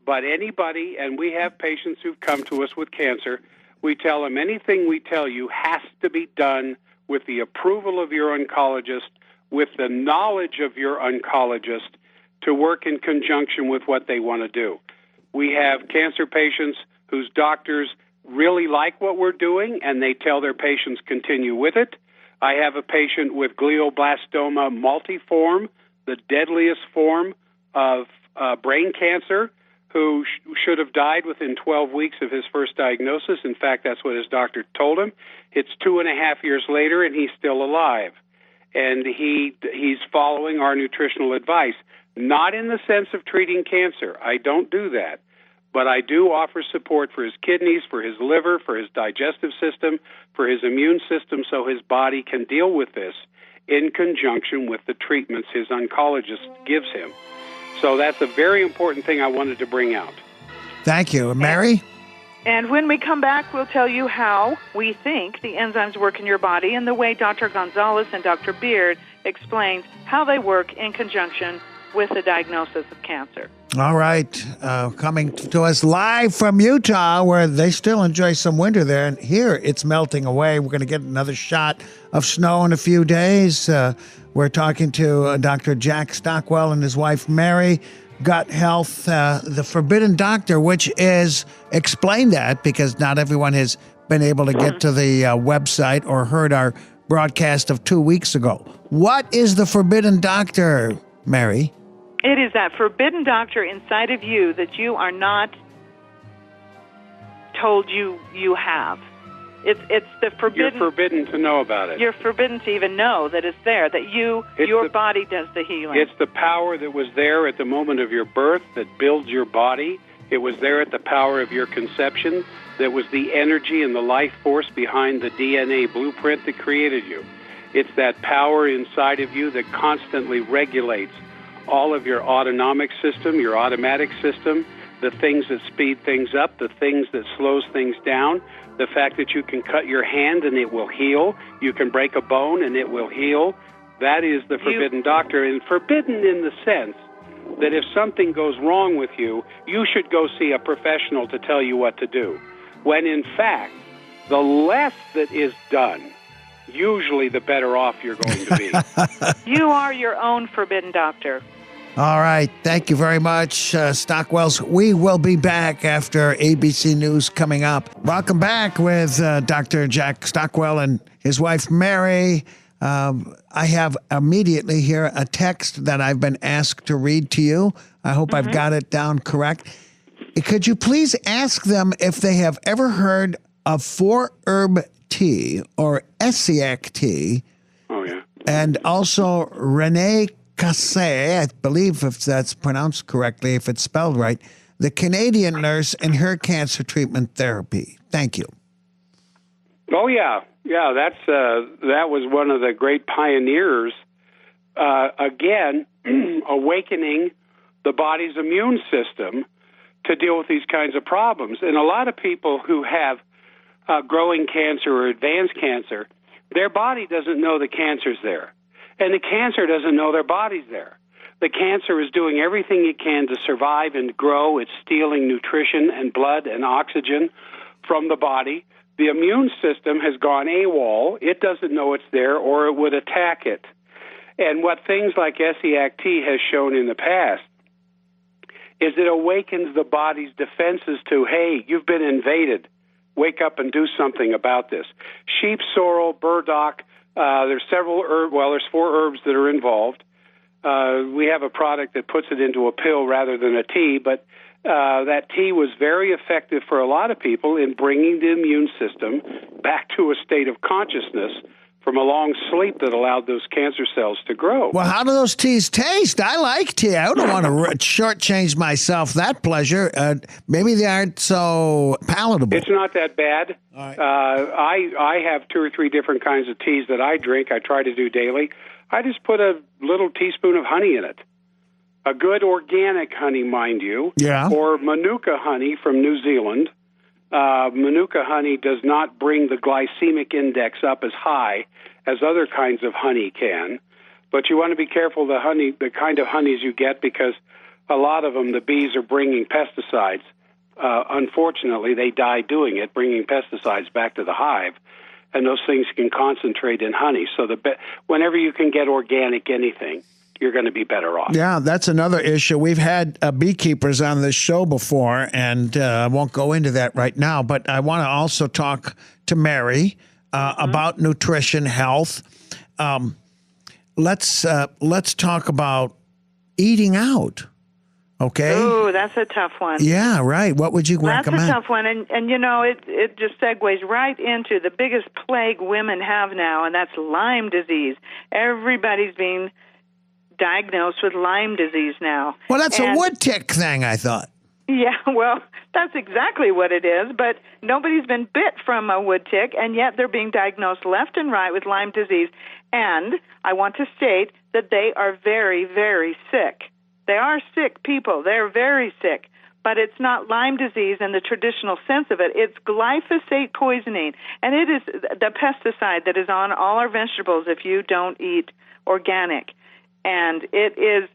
But anybody, and we have patients who've come to us with cancer, we tell them anything we tell you has to be done with the approval of your oncologist, with the knowledge of your oncologist, to work in conjunction with what they want to do. We have cancer patients whose doctors really like what we're doing, and they tell their patients continue with it. I have a patient with glioblastoma multiforme, the deadliest form of brain cancer, who should have died within 12 weeks of his first diagnosis. In fact, that's what his doctor told him. It's 2.5 years later, and he's still alive. And he's following our nutritional advice, not in the sense of treating cancer. I don't do that. But I do offer support for his kidneys, for his liver, for his digestive system, for his immune system, so his body can deal with this in conjunction with the treatments his oncologist gives him. So that's a very important thing I wanted to bring out. Thank you. Mary? And when we come back, we'll tell you how we think the enzymes work in your body and the way Dr. Gonzalez and Dr. Beard explains how they work in conjunction with the diagnosis of cancer. All right. Coming to us live from Utah, where they still enjoy some winter there. And here it's melting away. We're going to get another shot of snow in a few days. We're talking to Dr. Jack Stockwell and his wife, Mary. Gut Health, the Forbidden Doctor, which is, explain that, because not everyone has been able to get to the website or heard our broadcast of 2 weeks ago. What is the Forbidden Doctor, Mary? It is that forbidden doctor inside of you that you are not told you have. It's the forbidden. You're forbidden to know about it. You're forbidden to even know that it's there, that your body does the healing. It's the power that was there at the moment of your birth that builds your body. It was there at the power of your conception. That was the energy and the life force behind the DNA blueprint that created you. It's that power inside of you that constantly regulates all of your autonomic system, your automatic system, the things that speed things up, the things that slows things down, the fact that you can cut your hand and it will heal, you can break a bone and it will heal. That is the Forbidden Doctor, and forbidden in the sense that if something goes wrong with you, you should go see a professional to tell you what to do. When in fact, the less that is done, usually the better off you're going to be. You are your own Forbidden Doctor. All right. Thank you very much, Stockwells. We will be back after ABC News coming up. Welcome back with Dr. Jack Stockwell and his wife, Mary. I have immediately here a text that I've been asked to read to you. I hope I've got it down correct. Could you please ask them if they have ever heard of 4-herb tea or Essiac tea? Oh, yeah. And also Renee Cassé, I believe if that's pronounced correctly, if it's spelled right, the Canadian nurse in her cancer treatment therapy. Thank you. Oh, yeah. Yeah, that was one of the great pioneers, again, awakening the body's immune system to deal with these kinds of problems. And a lot of people who have growing cancer or advanced cancer, their body doesn't know the cancer's there. And the cancer doesn't know their body's there. The cancer is doing everything it can to survive and grow. It's stealing nutrition and blood and oxygen from the body. The immune system has gone AWOL. It doesn't know it's there, or it would attack it. And what things like Essiac tea has shown in the past is it awakens the body's defenses to, hey, you've been invaded. Wake up and do something about this. Sheep sorrel, burdock, there's several herbs. Well, there's 4 herbs that are involved. We have a product that puts it into a pill rather than a tea, but that tea was very effective for a lot of people in bringing the immune system back to a state of consciousness from a long sleep that allowed those cancer cells to grow. Well, how do those teas taste? I like tea. I don't want to shortchange myself that pleasure. Maybe they aren't so palatable. It's not that bad. All right. I have 2 or 3 different kinds of teas that I drink. I try to do daily. I just put a little teaspoon of honey in it. A good organic honey, mind you. Yeah. Or Manuka honey from New Zealand. Manuka honey does not bring the glycemic index up as high as other kinds of honey can. But you want to be careful the kind of honeys you get, because a lot of them, the bees are bringing pesticides. Unfortunately, they die doing it, bringing pesticides back to the hive, and those things can concentrate in honey. So whenever you can get organic anything, you're going to be better off. Yeah, that's another issue. We've had beekeepers on this show before, and I won't go into that right now, but I want to also talk to Mary about nutrition, health. Let's talk about eating out. Okay. Ooh, that's a tough one. Yeah, right. What would you recommend? That's a tough one, and you know, it just segues right into the biggest plague women have now, and that's Lyme disease. Everybody's being diagnosed with Lyme disease now. Well, that's a wood tick thing, I thought. Yeah, well, that's exactly what it is, but nobody's been bit from a wood tick, and yet they're being diagnosed left and right with Lyme disease. And I want to state that they are very, very sick. They are sick people. They're very sick. But it's not Lyme disease in the traditional sense of it. It's glyphosate poisoning. And it is the pesticide that is on all our vegetables if you don't eat organic. And it is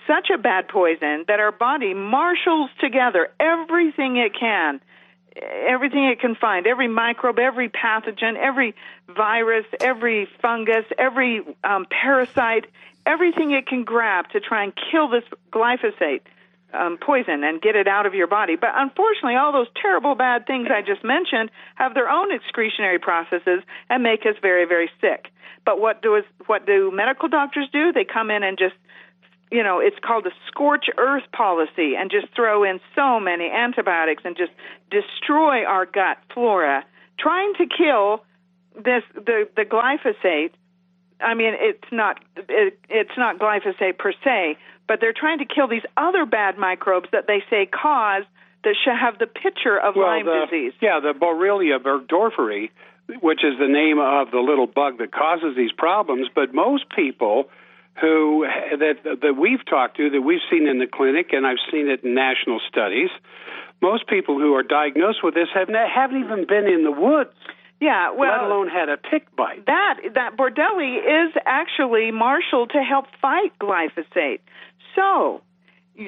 such a bad poison that our body marshals together everything it can find, every microbe, every pathogen, every virus, every fungus, every parasite, everything it can grab to try and kill this glyphosate poison and get it out of your body. But unfortunately, all those terrible bad things I just mentioned have their own excretionary processes and make us very, very sick. But what do medical doctors do? They come in and just, you know, it's called a scorch earth policy, and just throw in so many antibiotics and just destroy our gut flora, trying to kill the glyphosate. I mean, it's not glyphosate per se, but they're trying to kill these other bad microbes that they say have the picture of Lyme disease. Yeah, the Borrelia burgdorferi, which is the name of the little bug that causes these problems. But most people that we've talked to, that we've seen in the clinic, and I've seen it in national studies, most people who are diagnosed with this haven't even been in the woods. Yeah, well, let alone had a tick bite. That Bordelli is actually marshaled to help fight glyphosate. So,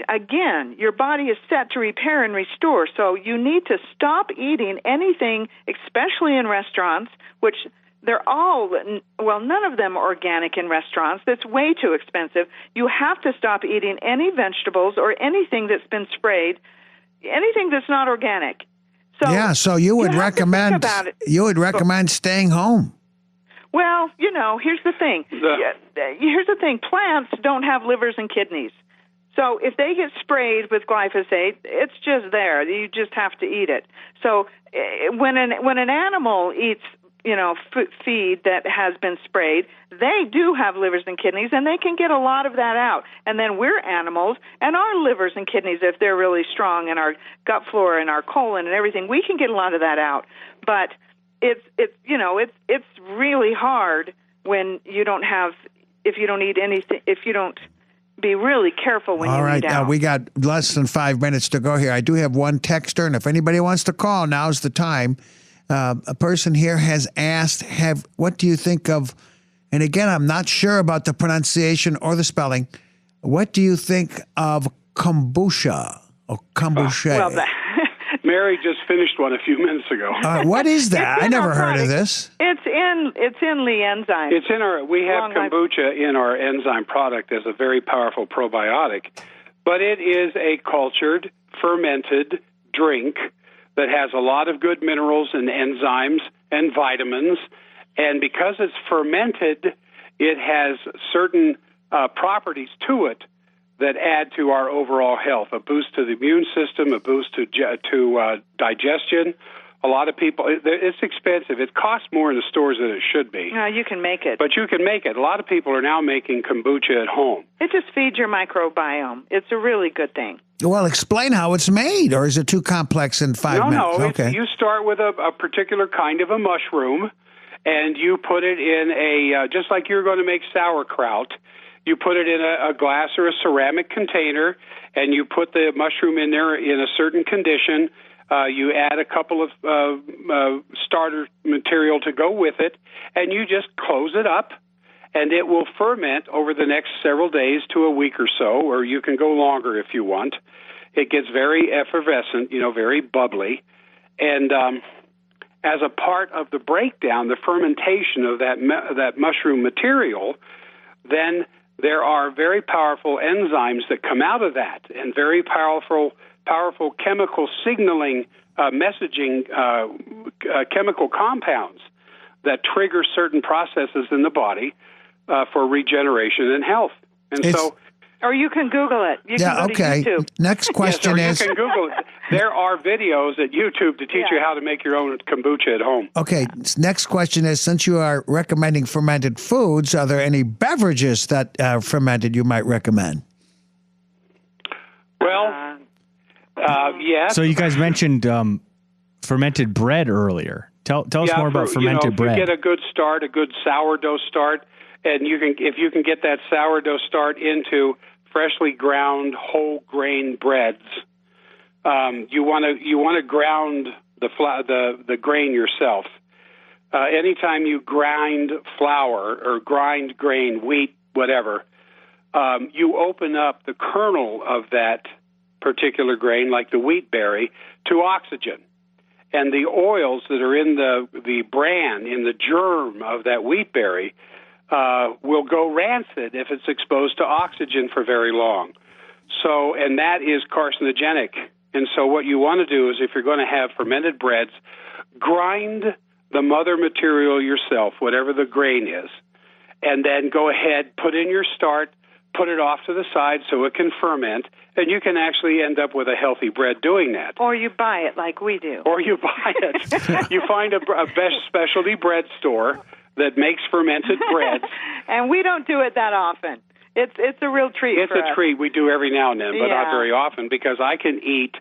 again, your body is set to repair and restore. So you need to stop eating anything, especially in restaurants, which they're all, well, none of them are organic in restaurants. That's way too expensive. You have to stop eating any vegetables or anything that's been sprayed, anything that's not organic. So yeah, so you would recommend staying home. Well, you know, here's the thing. Plants don't have livers and kidneys. So if they get sprayed with glyphosate, it's just there. You just have to eat it. So when an animal eats, you know, feed that has been sprayed, they do have livers and kidneys, and they can get a lot of that out. And then we're animals, and our livers and kidneys, if they're really strong, and our gut flora and our colon and everything, we can get a lot of that out. But it's really hard when you don't have, if you don't eat anything, if you don't be really careful when you eat out. All right, we got less than 5 minutes to go here. I do have one texter, and if anybody wants to call, now's the time. A person here has asked, what do you think of, and again, I'm not sure about the pronunciation or the spelling, what do you think of kombucha or kombucha? Mary just finished one a few minutes ago. What is that? I never heard of this. It's in the enzyme. It's in we have kombucha in our enzyme product as a very powerful probiotic, but it is a cultured, fermented drink that has a lot of good minerals and enzymes and vitamins. And because it's fermented, it has certain properties to it that add to our overall health, a boost to the immune system, a boost to digestion. A lot of people, it's expensive. It costs more in the stores than it should be. You can make it. But you can make it. A lot of people are now making kombucha at home. It just feeds your microbiome. It's a really good thing. Well, explain how it's made, or is it too complex in 5 minutes? No, okay. You start with a particular kind of a mushroom, and you put it in just like you're going to make sauerkraut, you put it in a glass or a ceramic container, and you put the mushroom in there in a certain condition. You add a couple of starter material to go with it, and you just close it up, and it will ferment over the next several days to a week or so, or you can go longer if you want. It gets very effervescent, very bubbly, and as a part of the breakdown, the fermentation of that mushroom material, then there are very powerful enzymes that come out of that, and very powerful chemical signaling, messaging chemical compounds that trigger certain processes in the body for regeneration and health. And or you can Google it. You can go to YouTube. Next question is... you can Google it. There are videos at YouTube to teach you how to make your own kombucha at home. Okay, next question is, since you are recommending fermented foods, are there any beverages that are fermented you might recommend? Well, yes. So you guys mentioned fermented bread earlier. Tell us more about fermented bread. You get a good start, a good sourdough start, and if you can get that sourdough start into freshly ground whole grain breads. You want to ground the grain yourself. Anytime you grind flour or grind grain, wheat, whatever, you open up the kernel of that particular grain, like the wheat berry, to oxygen. And the oils that are in the bran, in the germ of that wheat berry, will go rancid if it's exposed to oxygen for very long. So, and that is carcinogenic. And so what you want to do is, if you're going to have fermented breads, grind the mother material yourself, whatever the grain is, and then go ahead, put in your start, put it off to the side so it can ferment, and you can actually end up with a healthy bread doing that. Or you buy it like we do. Or you buy it. You find a best specialty bread store that makes fermented breads. And we don't do it that often. It's a real treat for us. It's a treat. We do every now and then, but not very often, because I can eat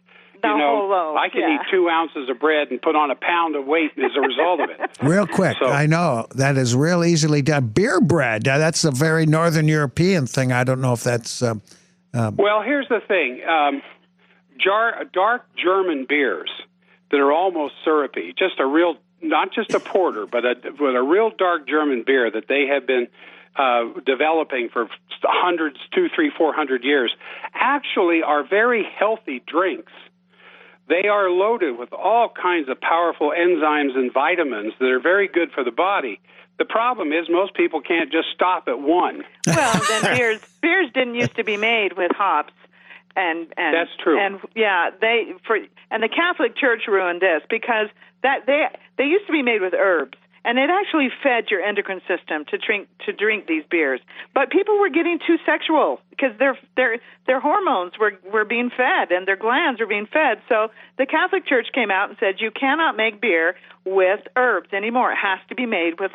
whole loaf. I can eat 2 ounces of bread and put on a pound of weight as a result of it. Real quick, I know that is real easily done. Beer bread, that's a very Northern European thing. I don't know if that's... Well, here's the thing. Dark German beers that are almost syrupy, not just a porter, but a real dark German beer that they have been developing for hundreds, 200, 300, 400 years, actually are very healthy drinks. They are loaded with all kinds of powerful enzymes and vitamins that are very good for the body. The problem is most people can't just stop at one. Well, then beers didn't used to be made with hops. And that's true. And the Catholic Church ruined this, because they used to be made with herbs. And it actually fed your endocrine system to drink these beers. But people were getting too sexual because their hormones were being fed and their glands were being fed. So the Catholic Church came out and said, you cannot make beer with herbs anymore. It has to be made with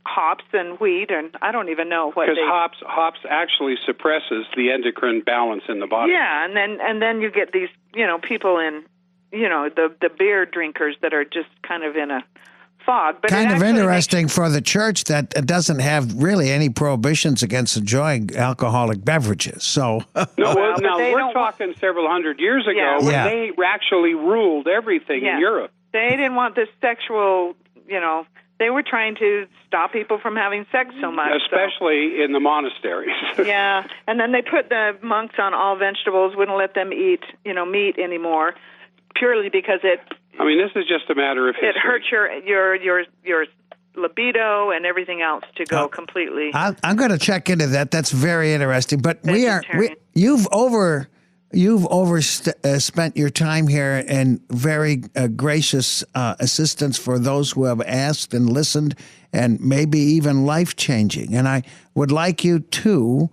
hops and wheat, and I don't even know what. Because hops actually suppresses the endocrine balance in the body. Yeah, and then you get these people in the beer drinkers that are just kind of in a fog. But kind of interesting for the church that it doesn't have really any prohibitions against enjoying alcoholic beverages. So we're talking several hundred years ago when they actually ruled everything in Europe. They didn't want this sexual, they were trying to stop people from having sex so much. Especially in the monasteries. Yeah, and then they put the monks on all vegetables, wouldn't let them eat, meat anymore, purely because it... this is just a matter of history. It hurts your libido and everything else to go completely. I'm going to check into that. That's very interesting. But you've overspent your time here in very gracious assistance for those who have asked and listened, and maybe even life-changing. And I would like you to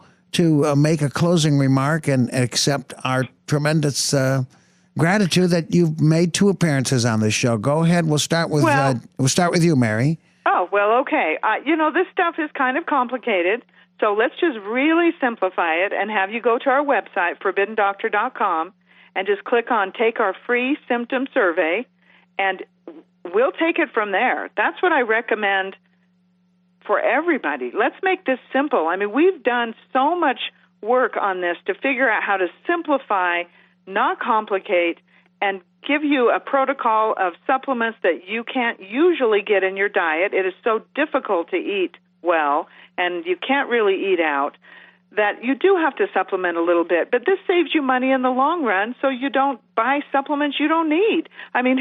make a closing remark and accept our tremendous gratitude that you've made 2 appearances on this show. Go ahead. We'll start with you, Mary. Oh, well, okay. This stuff is kind of complicated, so let's just really simplify it and have you go to our website, ForbiddenDoctor.com, and just click on Take Our Free Symptom Survey, and we'll take it from there. That's what I recommend for everybody. Let's make this simple. We've done so much work on this to figure out how to simplify, not complicate, and give you a protocol of supplements that you can't usually get in your diet. It is so difficult to eat well and you can't really eat out, that you do have to supplement a little bit. But this saves you money in the long run, so you don't buy supplements you don't need. I mean,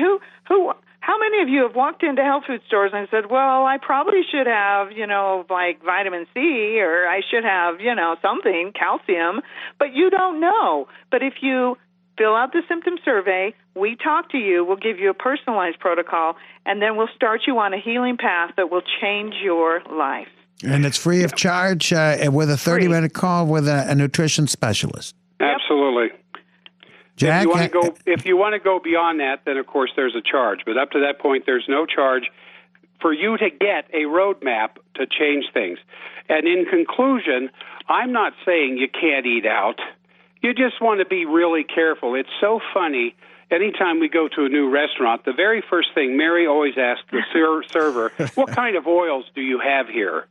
how many of you have walked into health food stores and said, well, I probably should have, like vitamin C, or I should have, something, calcium, but you don't know. But if you fill out the symptom survey, we talk to you, we'll give you a personalized protocol, and then we'll start you on a healing path that will change your life. And it's free of charge with a 30-minute call with a nutrition specialist. Absolutely. Jack, if you want to go beyond that, then of course there's a charge. But up to that point, there's no charge for you to get a roadmap to change things. And in conclusion, I'm not saying you can't eat out. You just want to be really careful. It's so funny. Anytime we go to a new restaurant, the very first thing Mary always asks the server, what kind of oils do you have here?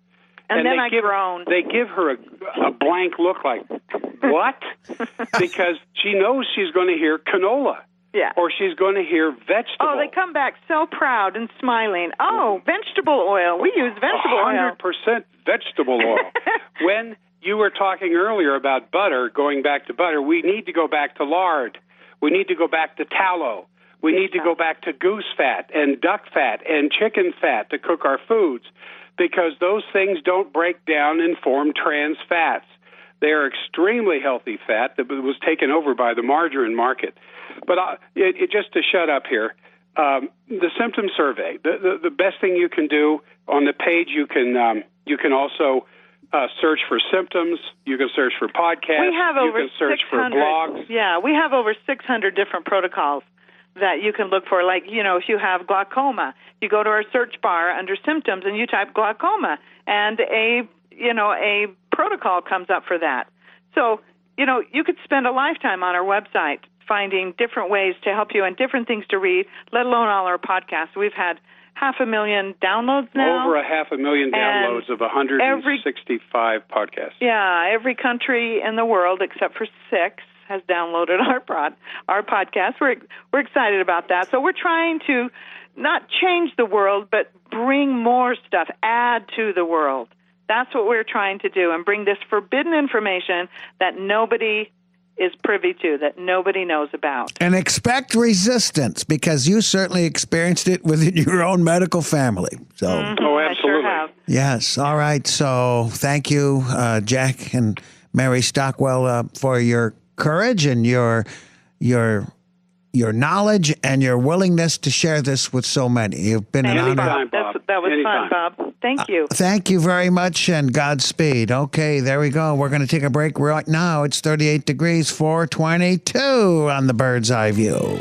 And then I groan. They give her a blank look like, what? Because she knows she's going to hear canola. Yeah. Or she's going to hear vegetable. Oh, they come back so proud and smiling. Oh, vegetable oil. We use vegetable oil. 100% vegetable oil. When you were talking earlier about butter, going back to butter, we need to go back to lard. We need to go back to tallow. We need to go back to goose fat and duck fat and chicken fat to cook our foods, because those things don't break down and form trans fats. They are extremely healthy fat that was taken over by the margarine market. But just to shut up here, the symptom survey, the best thing you can do on the page, you can also search for symptoms. You can search for podcasts. We have over you can search 600, for blogs. Yeah, we have over 600 different protocols that you can look for. Like, if you have glaucoma, you go to our search bar under symptoms and you type glaucoma, and a protocol comes up for that. So, you could spend a lifetime on our website finding different ways to help you and different things to read, let alone all our podcasts. We've had 500,000 downloads now. Over 500,000 downloads of 165 podcasts. Yeah, every country in the world except for 6 has downloaded our podcast. We're excited about that. So we're trying to not change the world, but bring more stuff, add to the world. That's what we're trying to do, and bring this forbidden information that nobody is privy to, that nobody knows about. And expect resistance, because you certainly experienced it within your own medical family. So, Oh, absolutely. I sure have. Yes. All right. So thank you, Jack and Mary Stockwell, for your courage and your knowledge and your willingness to share this with so many. You've been an honor. That was fun, Bob. Thank you. Thank you very much, and Godspeed. Okay, there we go. We're going to take a break right now. It's 38 degrees, 422 on the Bird's Eye View.